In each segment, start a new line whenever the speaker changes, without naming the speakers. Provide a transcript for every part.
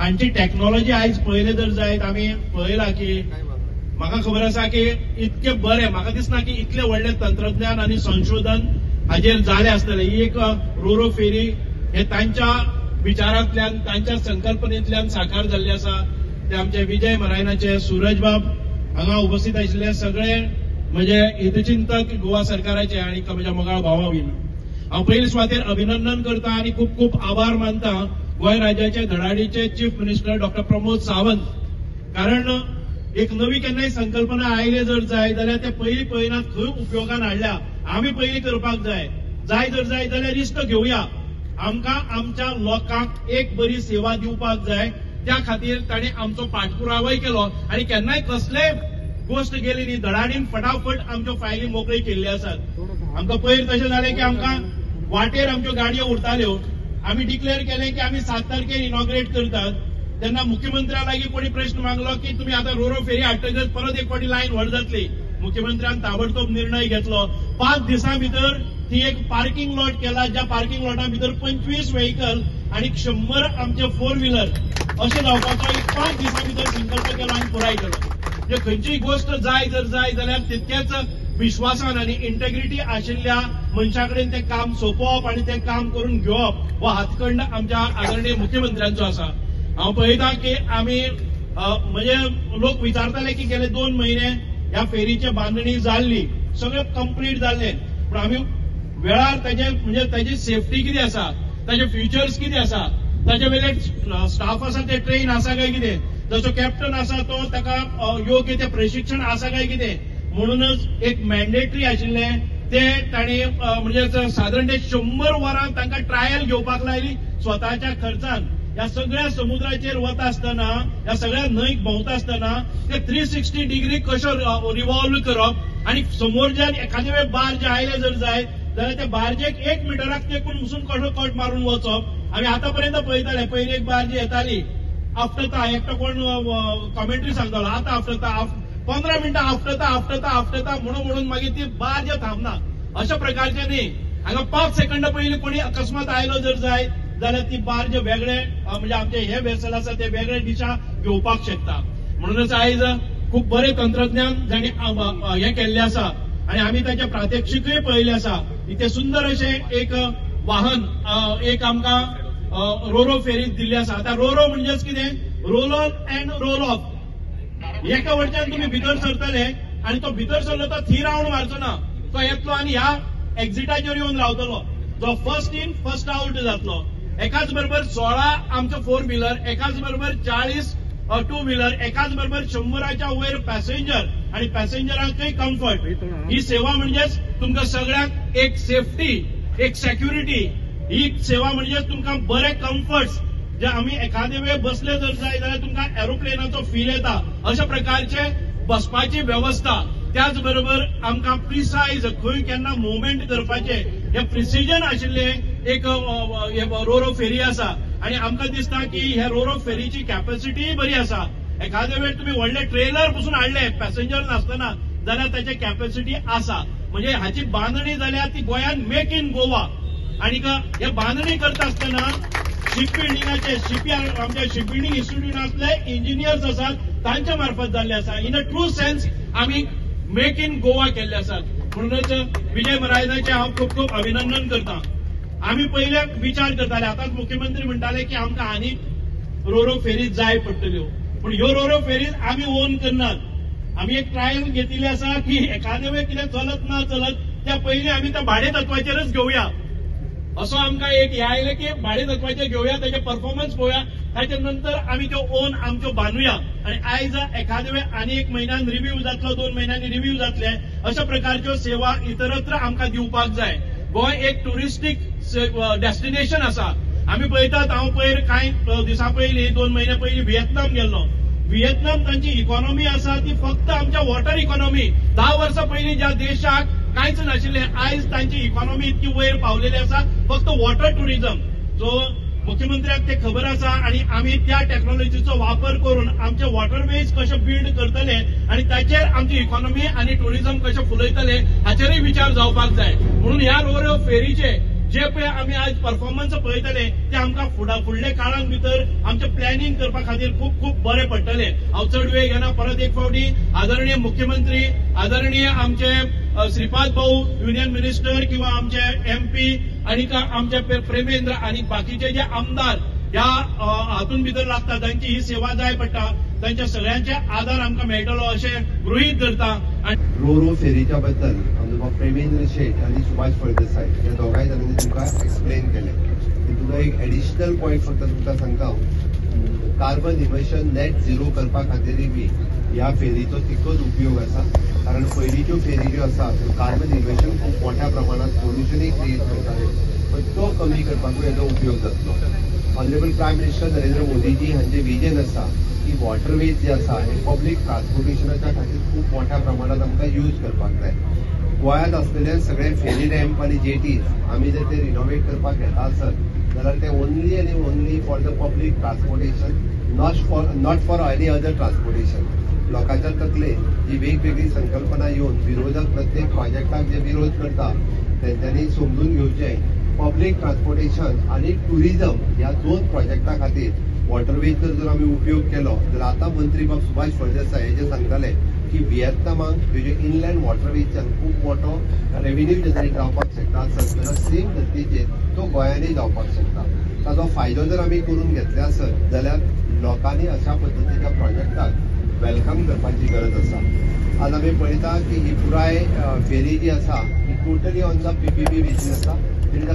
हांची टेक्नॉलॉजी आयज पळयले जर जायत आमी पळयला की म्हाका खबर आसा की इतके बरे म्हाका दिसना की इतले व्हडले तंत्रज्ञान आनी संशोधन हाजेर जाले आसतले. ही एक रोरो फेरी हे तांच्या विचारांतल्यान तांच्या संकल्पनेंतल्यान साकार जाल्ले आसा. ते आमचे विजय मरायनाचे सूरज बाब हांगा उपस्थित आशिल्ले सगळे म्हणजे हितचिंतक गोवा सरकाराचे आणि म्हज्या मोगाळ भावा बीन हांव पयले सुवातेर अभिनंदन करता आणि खूप खूप आभार मानता गोंय राज्याचे धडाडीचे chief minister doctor Pramod Sawant. कारण एक नवी केन्नाय संकल्पना आयले जर जाय जाल्यार ते पयली पळयनात खंय उपयोगान हाडल्या आमी पयली करपाक जाय जर जाय जाल्यार रिस्क घेवया. आमकां आमच्या लोकांक एक बरी सेवा दिवपाक जाय. त्या खातीर ताणें आमचो पाठपुरावय केलो आणि केन्नाय कसले गोष्ट गेली न्ही धडाडीन फटाफट आमच्यो फायली मोकळी केल्ल्यो आसात. आमकां पयर तशें जालें की आमकां वाटेर आमच्यो गाडयो उरताल्यो. आमी डिक्लेअर केलें की आमी 7 तारखेर इनॉग्रेट करतात. तेन्ना मुख्यमंत्र्या लागीं कोणी प्रश्न मागलो की तुमी आतां रोरो फेरी हाडटकच परत एक फावटी लायन व्हड जातली. मुख्यमंत्र्यान ताबडतोब निर्णय घेतलो. 5 दिसां भितर ती एक पार्किंग लॉट केला. ज्या पार्किंग लॉटा भितर 25 व्हेकल आणि 100 आमचे 4 व्हीलर अशें जावपाचो एक 5 दिसां भितर संकल्प केलो आनी पुराय केलो. म्हणजे खंयचीय गोष्ट जाय जाल्यार तितकेच विश्वासान आणि इंटेग्रिटी आशिल्ल्या मनशा कडेन तें काम सोंपोवप आणि तें काम करून घेवप हो हातखंड आमच्या आदरणीय मुख्यमंत्र्यांचो आसा. हांव पळयतां की आमी म्हणजे लोक विचारताले की गेले 2 महिने ह्या फेरीची बांदणी जाल्ली सगळें कंप्लीट जाल्लें पूण आमी वेळार ताची सेफ्टी कितें आसा ताचे फ्युचर्स कितें आसा ताचे वेले स्टाफ आसा ते ट्रेन आसा काय कितें जसो कॅप्टन आसा तो ताका योग्य ते प्रशिक्षण आसा काय कितें म्हणूनच एक मॅन्डेटरी आशिल्लें ते ताणी म्हणजे साधारण 100 वरां तांकां ट्रायल घेवपाक लायली स्वताच्या खर्चान. ह्या सगळ्या समुद्राचेर वता आसतना ह्या सगळ्या न्हंयक भोंवता आसतना ते 360 डिग्री कशो रिवॉल्व करप आणि समोरच्यान एखादे वेळ बार्ज आयले जर जाय जाल्यार त्या बार्जेक 1 मिटराक तेकून वचून कसो कट मारून वचप. आमी आतापर्यंत पळयताले पयली एक बार्ज येताली आफ्टरता एकटो कोण कॉमेंट्री सांगतालो आतां आफ्टरता 15 मिनटां आफ्टरता म्हणून मागीर ती बार्ज थांबना. अशा प्रकारचे न्ही हांगा 5 सेकंद पयलीं कोणी अकस्मात आयलो जर जाय जाल्यार ती बार्ज वेगळे म्हणजे आमचे हे वेसल आसा ते वेगळे दिशा घेवपाक शकता. म्हणूनच आयज खूप बरे तंत्रज्ञान जाणी हे केल्ले आसा आणि आमी ताचे प्रात्यक्षिकय पळयले आसा. इथे सुंदर अशे एक वाहन एक आमकां रोरो फेरीत दिल्ली आसा. आता रोरो म्हणजेच कितें roll on and roll off. एका वटच्यान तुमी भितर सरतले आणि तो भितर सरलो तो 3 राउंड मारचो ना तो येतलो आणि ह्या एक्झिटाचेर येवन रावतलो. जो फर्स्ट इन फर्स्ट आउट जातलो. एकाच बरोबर 16 आमचो 4 व्हीलर एकाच बरोबर 40 2 व्हीलर एकाच बरोबर 100च्या वयर पॅसेंजर आणि पॅसेंजरांकय कम्फर्ट. ही सेवा म्हणजेच तुमकां सगळ्यांक एक सेफ्टी एक सेक्युरिटी ही सेवा म्हणजेच तुमकां बरे कम्फर्ट्स जे आमी एखादे वेळ बसले जर जाय जाल्यार तुमकां एरोप्लेनाचो फील येता अशा प्रकारचे बसपाची व्यवस्था. त्याचबरोबर आमकां प्रिसायज खंय केन्ना मुवमेंट करपाचे हे प्रिसिजन आशिल्ले एक रोरो फेरी आसा. आणि आमकां दिसता की ह्या रोरो फेरीची कॅपॅसिटी बरी आसा. एखादे वेळ तुम्ही व्हडले ट्रेलर पसून हाडले पॅसेंजर नासतना जाल्यार ताची कॅपॅसिटी आसा. म्हणजे हाची बांदणी जाल्यार ती गोंयांत मेक इन गोवा. आणि हे बांदणी करता आसतना शिप बिल्डिंगाचे आमच्या शिप बिल्डिंग इन्स्टिट्यूटांतले इंजिनियर्स आसात तांच्या मार्फत जाल्ले आसा. इन अ ट्रू सेन्स आमी मेक इन गोवा केल्ले आसात. म्हणूनच विजय मरायनाचे हांव खूप खूप अभिनंदन करता. आमी पयले विचार करताले आतांच मुख्यमंत्री म्हणटाले की आमकां आनी रोरो फेरी जाय पडटल्यो पूण ह्यो रोरो फेरी आमी ओन करनात. आमी एक ट्रायल घेतिल्ली आसा की एखादे वेळ कितें चलत ना चलत त्या पयलीं आमी त्या भाडे तत्वाचेरच घेवया. असो आमकां एक हे आयलें की भाडे तत्वाचेर घेवया ताचे परफॉर्मन्स पळोवया ताचे नंतर आमी त्यो ओन आमच्यो बांदुया. आणि आयज एखादे वेळ आनी 1 म्हयन्यान रिव्ह्यू जातलो 2 म्हयन्यांनी रिव्ह्यू जातले अशा प्रकारच्यो सेवा इतरत्र आमकां दिवपाक जाय. गोंय एक टुरिस्टीक डेस्टिनेशन आसा. आमी पळयतात हांव पयर कांय दिसां पयलीं 2 म्हयने पयलीं व्हिएतनाम गेल्लो. व्हिएतनाम तांची इकॉनॉमी आसा ती फक्त आमच्या वॉटर इकॉनॉमी. 10 वर्सां पयलीं ज्या देशाक कांयच नाशिल्लें आयज तांची इकॉनॉमी इतकी वयर पावलेली आसा फक्त वॉटर टुरिझम. सो मुख्यमंत्र्याक ते खबर आसा आणि आमी त्या टेक्नॉलॉजीचो वापर करून आमचे वॉटरवेज कशे बिल्ड करतले आणि ताचेर आमची इकॉनॉमी आणि टुरिझम कशे फुलयतले हाचेरय विचार जावपाक जाय. म्हणून ह्या रोरो फेरीचे जे पळय आमी आज परफॉर्मन्स पळयतले ते आमकां फुडल्या काळान भितर आमचे प्लॅनिंग करपा खातीर खूब खूब बरें पडटले। हांव चड वेळ घेना, परत एक फावटी आदरणीय मुख्यमंत्री, आदरणीय आमचे श्रीपाद भाऊ युनियन मिनिस्टर किंवा आमचे MP आणि आमचे प्रेमेंद्र आणि बाकीचे जे आमदार ह्या हातून भितर लागतात, तांची ही सेवा जाय पडटा, तांच्या सगळ्यांचे आदार आमकां मेळटलो अशें गृहीत धरता।
रो फेरीच्या बद्दल आमचो प्रेमेंद्र शेठ आणि सुभाष फळदेसाय या दोगांय जाणांनी तुमकां एक्सप्लेन केलें। तुका एक एडिशनल पॉयंट फक्त तुमकां सांगता, कार्बन इमिशन नेट झिरो करपा खातीर बी ह्या फेरीचो तितकोच उपयोग आसा, कारण पयलींच्यो फेरी ज्यो आसा त्यो कार्बन इमिशन खूब मोठ्या प्रमाणात पोल्युशनय क्रिएट करताले, पण तो कमी करपाकूय हेजो उपयोग जातलो। Honourable prime minister Narendra Modiji हांचे विजन आसा की वॉटरवेज जे आसा हे पब्लीक ट्रान्सपोर्टेशनाच्या खातीर खूब मोठ्या प्रमाणात आमकां यूज करपाक जाय। गोंयांत आसलेले सगळे फेरी रॅम्प आनी जेटीज आमी जर ते रिनोवेट करपाक घेता आसत जाल्यार ते ओन्ली आनी only for the public transportation, not for any other transportation. लोकांच्या तकलेन जी वेगवेगळी संकल्पना येवन विरोधक प्रत्येक प्रोजेक्टाक जे विरोध करता तेंच्यांनी समजून घेवचें, पब्लीक ट्रान्सपोर्टेशन आणि टुरिझम ह्या दोन प्रोजेक्टा खातीर वॉटरवेजचो जर आमी उपयोग केलो जाल्यार आतां मंत्री बाब सुभाष फळदेसाय हे सांगताले की व्हिएतनामाक ह्यो इनलँड वॉटरवेजच्यान खूब मोठो रेव्हेन्यू जनरेट जावपाक शकता आसत, जाल्यार सेम धर्तीचेर तो गोंयांनी जावपाक शकता। ताचो फायदो जर आमी करून घेतले आसत जाल्यार लोकांनी अशा पद्दतीच्या प्रोजेक्टाक वेलकम करपाची गरज आसा। आज आमी पळयता की ही पुराय फेरी जी आसा ही totally on the PPP basis आसा।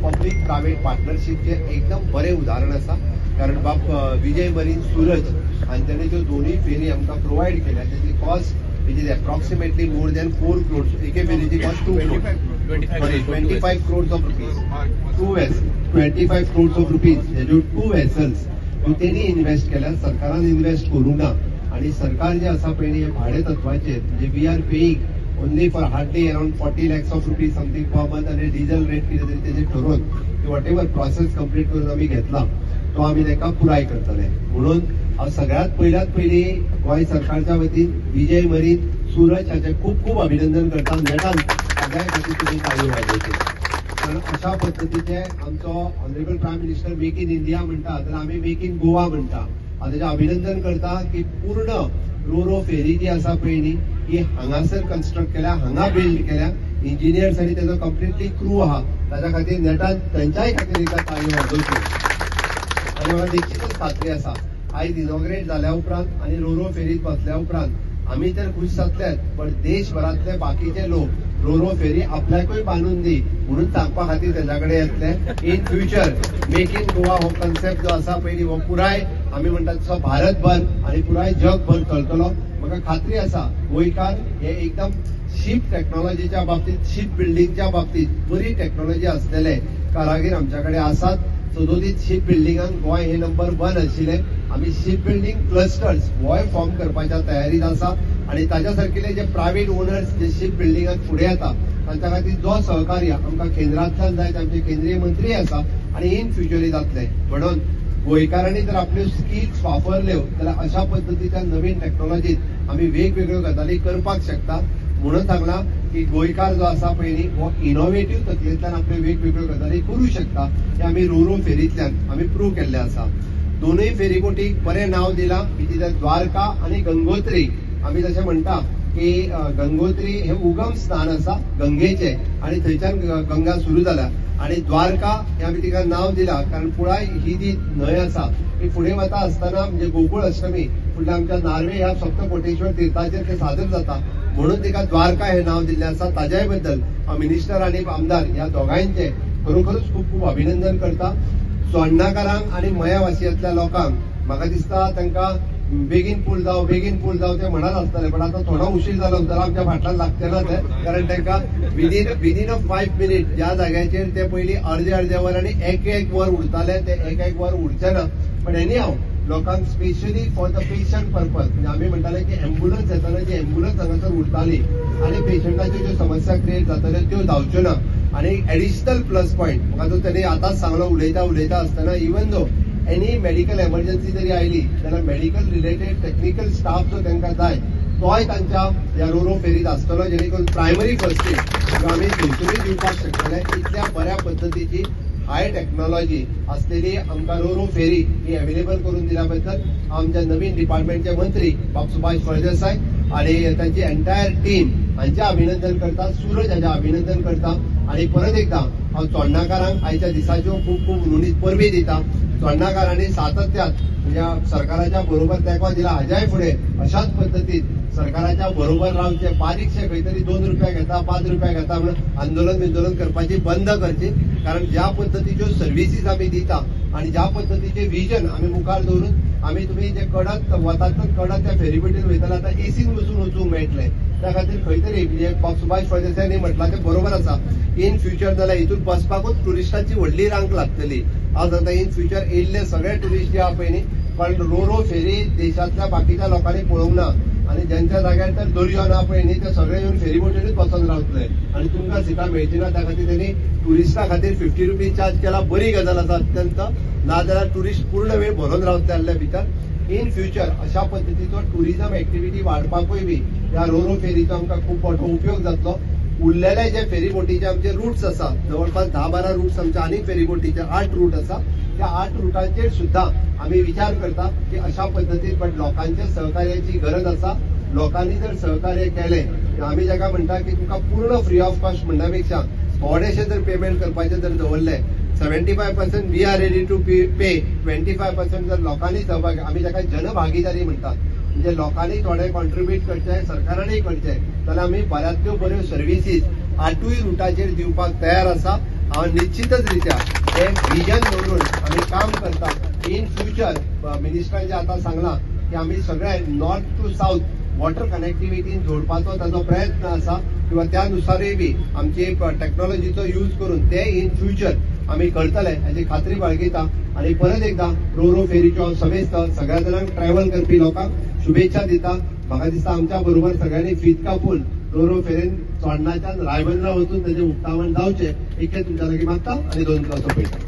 पब्लीक प्रायवेट पार्टनरशिपचे एकदम बरें उदाहरण आसा, कारण बाब विजय मरीन सूरज हांच्यानी ज्यो दोनूय फेरी आमकां प्रोवायड केल्या तेची cost which is approximately more than 4 crores, एके फेरीची cost 25 crores of rupees, 25 crores of rupees हेज्यो 2 vessels ह्यो तेणी इन्व्हेस्ट केल्या, सरकारान इन्व्हेस्ट करूंक ना। आणि सरकार जे आसा पळय हे भाडे तत्वाचेर जे we are paying only for hardly around 40 lakhs of rupees something per month, आणि डिझेल रेट कितें तरी तेजे ठरोवन वॉट एव्हर प्रोसेस कंप्लीट करून आमी घेतला तो आमी ताका पुराय करतले। म्हणून हांव सगळ्यात पयली गोंय सरकारच्या वतीन विजय मरीन सूरज हाचे खूब खूब अभिनंदन करता। नेटान सगळ्या खातीर तुमी ताळयो वाजोवच्यो, कारण अशा पद्दतीचे आमचो honourable prime minister make in India म्हणटा जाल्यार आमी मेक इन गोवा म्हणटा। हांव ताचें अभिनंदन करता की पूर्ण रो फेरी जी आसा पळय न्ही ही हांगासर कन्स्ट्रक्ट केल्या, हांगा बिल्ड केल्या, इंजिनियर्स आणि त्याचा कम्प्लिटली क्रू आहा, ताच्या खातीर नेटान तेंच्याय खातीर एका ताळयो वाजोवच्यो। आनी म्हाका निश्चितच खात्री आसा आयज इनॉग्रेट जाल्या उपरांत आनी रो फेरीत बसल्या उपरांत आमी तर खूश जातलेच, पण देशभरातले बाकीचे लोक रो फेरी आपल्याकूय बांदून दी म्हणून सांगपा खातीर तेच्या कडेन येतले। In future make in Goa हो कन्सेप्ट जो आसा पळय हो पुराय आमी म्हणटा तसो भारतभर आनी पुराय जगभर चलतलो। म्हाका खात्री आसा गोंयकार हे एकदम शिप टेक्नॉलॉजीच्या बाबतीत, शिप बिल्डिंगच्या बाबतीत बरी टेक्नॉलॉजी असलेले कारागीर आमच्याकडे आसात। सदोदीत शिप बिल्डिंगान गोंय हे नंबर 1 आशिल्ले। आमी ship building clusters Goa form करपाच्या तयारीत आसा, आणि ताच्या सारकिले जे प्रायव्हेट ओनर्स जे शिप बिल्डिंगात फुडें येता तांच्या खातीर जो सहकार्य आमकां केंद्रांतल्यान जाय ते आमचे केंद्रीय मंत्री आसा आणि इन फ्युचरय जातले। म्हणून गोंयकारांनी जर आपल्यो स्किल्स वापरल्यो जाल्यार अशा पद्दतीच्या नवीन टेक्नॉलॉजीत आमी वेगवेगळ्यो गजाली करपाक शकता। म्हणून सांगला की गोंयकार जो आसा पळय न्ही हो इनोव्हेटिव्ह तकलेंतल्यान आपल्यो वेगवेगळ्यो गजाली करूं शकता, हे आमी रो फेरींतल्यान आमी प्रूव्ह केल्लें आसा। दोनूय फेरीबोटीक बरें नांव दिलां, इट द्वारका आणि गंगोत्री। आमी जशें म्हणटा की गंगोत्री हे उगम स्थान आसा गंगेचे, आणि थंयच्यान गंगा सुरू जाल्या, आणि द्वारका हे आमी तिका नांव दिलां कारण पुराय ही जी न्हंय आसा ती फुडें वता आसतना म्हणजे गोकुळ अष्टमी फुडल्या आमच्या नार्वे ह्या सप्तकोटेश्वर तीर्थाचेर ते सादर जाता, म्हणून तिका द्वारका हे नांव दिल्लें आसा। ताज्याय बद्दल मिनिस्टर आणि आमदार ह्या दोगांयचे खरोखरच खूब खूब अभिनंदन करता। सोण्णाकारांक आणि मयावासियांतल्या लोकांक म्हाका दिसता तांकां बेगीन पूल जावं ते म्हणत आसतले, पण आता थोडो उशीर जालो जाल्यार आमच्या फाटल्यान लागचे ना ते, कारण तांकां विदीन अ 5 minutes ज्या जाग्याचेर ते पयलीं अर्दे वर आणि एक वर उरताले ते एक वर उरचे ना। पण एनी हांव लोकांक specially for the patient purpose म्हणजे आमी म्हणटाले की एम्ब्युलन्स येताना जी एम्ब्युलन्स हांगासर उरताली आणि पेशंटाच्यो ज्यो समस्या क्रिएट जाताल्यो त्यो जावच्यो ना। आणि एडिशनल प्लस पॉयंट म्हाका जो ताणें आतांच सांगलो उलयता आसतना, even though any medical emergency जरी आयली जाल्यार मेडिकल रिलेटेड टेक्निकल स्टाफ जो तांकां जाय तोय तांच्या ह्या रो फेरीत आसतलो, जेणे करून प्रायमरी फर्स्ट एड आमी थंयसरूय दिवपाक शकतले। इतल्या बऱ्या पद्दतीची हाय टेक्नॉलॉजी असलेली आमकां रोरो फेरी ही अवेलेबल करून दिल्या बद्दल आमच्या नवीन डिपार्टमेंटचे मंत्री बाब सुभाष फळदेसाय आणि त्यांची एंटायर टीम हांचे अभिनंदन करता, सूरज हांचे अभिनंदन करता आणि परत एकदा हांव चोडणाकारांक आयच्या दिसाच्यो खूब खूब उर्वरीत परबी दिता. चोडणाकारांनी सातत्यान म्हणजे सरकाराच्या बरोबर तेंको दिला. हाज्याय फुडें अशाच पद्दतीन सरकाराच्या बरोबर रावचे. बारीकशे खंय तरी 2 रुपया घेता 5 रुपया घेता म्हणून आंदोलन करपाची बंद करची. कारण ज्या पद्दतीच्यो सर्व्हिसीस आमी दिता आणि ज्या पद्दतीचे विजन आमी मुखार दवरून आमी तुम्ही जे कडक वतात कडक त्या फेरीबोटीन वयताना आतां एसीन बसून वचूंक मेळटलें. त्या खातीर खंय तरी म्हणजे सुभाष फळदेसायांनी म्हटलां ते बरोबर आसा. इन फ्युचर जाल्यार हितून बसपाकूच टुरिस्टांची व्हडली रांक लागतली. हांव सांगता इन फ्युचर येयल्ले सगळे टुरिस्ट जे आहा पळय न्ही, पण रोरो फेरी देशांतल्या बाकीच्या लोकांनी पळोवंक ना आणि ज्यांच्या जाग्यार तर दर्यो ना पळय न्ही ते सगळे येवन फेरीबोटीनूच बसून रावतले आणि तुमकां सिटां मेळची ना. त्या खातीर त्यांनी टुरिस्टां खातीर 50 रुपीज चार्ज केला. बरी गजाल आसा अत्यंत. नाजाल्यार टुरिस्ट पूर्ण वेळ भरून रावतले आसले भितर. इन फ्युचर अशा पद्दतीचो टुरिझम एक्टिव्हिटी वाडपाकूय बी ह्या रोरो फेरीचो आमकां खूब मोठो उपयोग जातलो. उरलेले जे फेरीबोटीचे आमचे रूट्स आसा जवळपास 10-12 रूट्स आमचे आनीक फेरीबोटीचे 8 रूट आसा. त्या 8 रुटांचेर सुद्धा आम्ही विचार करता की अशा पद्दतीन पण लोकांच्या सहकार्याची गरज आसा. लोकांनी जर सहकार्य केलें आमी जाका म्हणटा की तुमकां पूर्ण फ्री ऑफ कॉस्ट म्हणण्या पेक्षा थोडेशे जर पेमेंट करपाचे जर दवरले 75% वी आर रेडी टू पे 25% जर लोकांनी सहभाग आमी जाका जनभागीदारी म्हणटात म्हणजे लोकांनी थोडे कॉन्ट्रिब्यूट करचे सरकारानूय करचे जाल्यार आमी बऱ्यांतल्यो बऱ्यो सर्व्हिसीस 8 रुटाचेर दिवपाक तयार आसा. हांव निश्चितच रित्या हे विजन दवरून आमी काम करता. इन फ्युचर मिनिस्टरांनी आतां सांगलां की आमी सगळे नॉर्थ टू साऊथ वॉटर कनेक्टिव्हिटीन जोडपाचो ताचो प्रयत्न आसा किंवा त्यानुसारय बी आमची टेक्नॉलॉजीचो यूज करून ते इन फ्युचर आमी करतले हाची खात्री बाळगिता. आणि परत एकदा रोरो फेरीच्यो समेस्त सगळ्या जाणांक ट्रॅव्हल करपी लोकांक शुभेच्छा दिता. म्हाका दिसता आमच्या बरोबर सगळ्यांनी फीत कापून रोरो फेरेन चोडणाच्यान रायबंदरा वचून ताचें उक्तावण जावचें इतकें तुमच्या लागीं मागता आणि 2 सोंपयता.